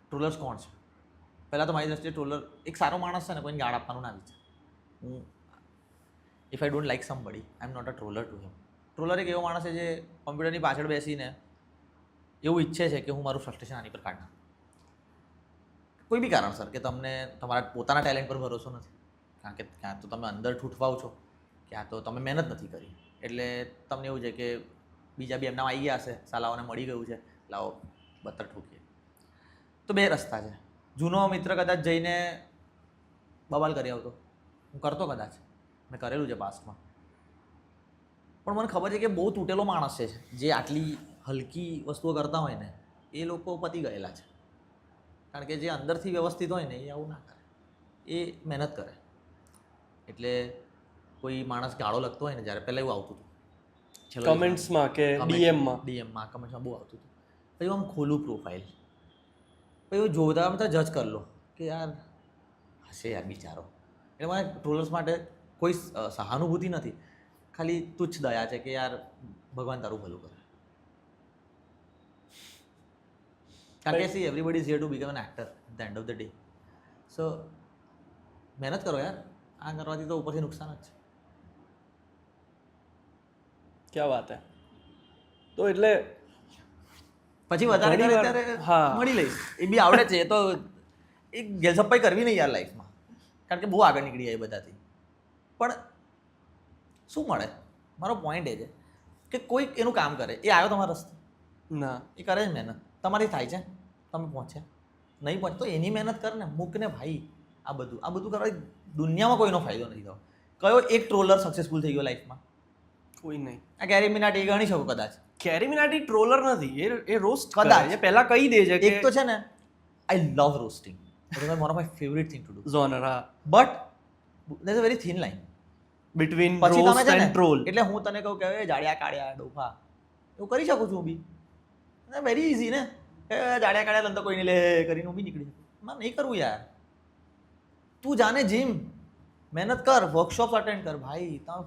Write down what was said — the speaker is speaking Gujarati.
ટ્રોલર્સ કોણ છે? પહેલાં તો મારી દ્રષ્ટિએ ટ્રોલર એક સારો માણસ છે ને, કોઈને ગાળ આપવાનું ના વિચાર. હું if I don't like somebody I am not a troller to him. Troller એક એવો માણસ છે જે કોમ્પ્યુટરની પાછળ બેસીને એવું ઈચ્છે છે કે હું મારું ફ્રસ્ટ્રેશન આની પર કાઢ નાખું. કોઈ બી કારણસર કે તમને તમારા પોતાના ટેલેન્ટ પર ભરોસો નથી, કારણ કે ક્યાં તો તમે અંદર ઠૂઠવાઓ છો, ક્યાં તો તમે મહેનત નથી કરી, એટલે તમને એવું છે કે બીજા બી એમના આવી ગયા હશે, સાલાઓને મળી ગયું છે, લાવો બતર ઠોકીએ. તો બે રસ્તા છે. જૂનો મિત્ર કદાચ જઈને બવાલ કરી આવતો, હું કરતો કદાચ, મેં કરેલું છે પાસ્ટમાં, પણ મને ખબર છે કે બહુ તૂટેલો માણસ છે જે આટલી હલકી વસ્તુઓ કરતા હોય ને એ લોકો પતી ગયેલા છે. કારણ કે જે અંદરથી વ્યવસ્થિત હોય ને એ આવું ના કરે, એ મહેનત કરે. એટલે કોઈ માણસ ગાળો લખતો હોય ને, જ્યારે પહેલાં એવું આવતું હતું કમેન્ટ્સમાં કે ડીએમમાં કમેન્ટ્સમાં બહુ આવતું હતું. પછી આમ ખોલું પ્રોફાઇલ, પછી એવું જોતા બધા જજ કરી લો કે યાર હશે યાર બિચારો. એટલે મને ટ્રોલર્સ માટે કોઈ સહાનુભૂતિ નથી, ખાલી તુચ્છ દયા છે કે યાર ભગવાન તારું ભલું કરે. કારણ કે see everybody is here to become an actor at the end of the day. So મહેનત કરો યાર, આ કરવાથી તો ઉપરથી નુકસાન જ છે. ક્યાં વાત હે. તો એટલે પછી વધારે કરે ત્યારે મળી લઈશ, એ બી આવડે છે. એ તો એક ગેલસપ્પાઈ કરવી નહીં યાર લાઈફમાં, કારણ કે બહુ આગળ નીકળી જાય બધાથી. પણ શું મળે? મારો પોઈન્ટ એ છે કે કોઈ એનું કામ કરે, એ આવ્યો તમારા રસ્તે ના, એ કરે જ મહેનત, તમારી થાય છે, તમે પહોંચ્યા નહીં પહોંચે તો એની મહેનત કર ને, મૂક ને ભાઈ. આ બધું કરવાથી દુનિયામાં કોઈનો ફાયદો નથી થયો. કયો એક ટ્રોલર સક્સેસફુલ થઈ ગયો લાઈફમાં? કોઈ નહીં. આ કેરી મિનાટી ગણી શકો કદાચ. કેરી મિનાટી ટ્રોલર નથી, એ રોસ્ટ કદાચ. એ પહેલા કહી દે છે કે એક તો છે ને, I love roasting, it is one of my favourite thing to do. ઝોનર. હા, but there is a very thin line between પછી તમે રોસ્ટ છે ને એન્ડ ટ્રોલ. એટલે હું તને કહું કે જાડિયા કાળિયા ડોફા એવું કરી શકું છું બી, વેરી ઇઝી ને, જાડિયા કાળિયા તને તો કોઈ નહીં લે કરીને હું બી નીકળી શકું. મારે નહીં કરવું યાર. તું જાને જીમ, મહેનત કર, વર્કશોપ અટેન્ડ કર ભાઈ, તમે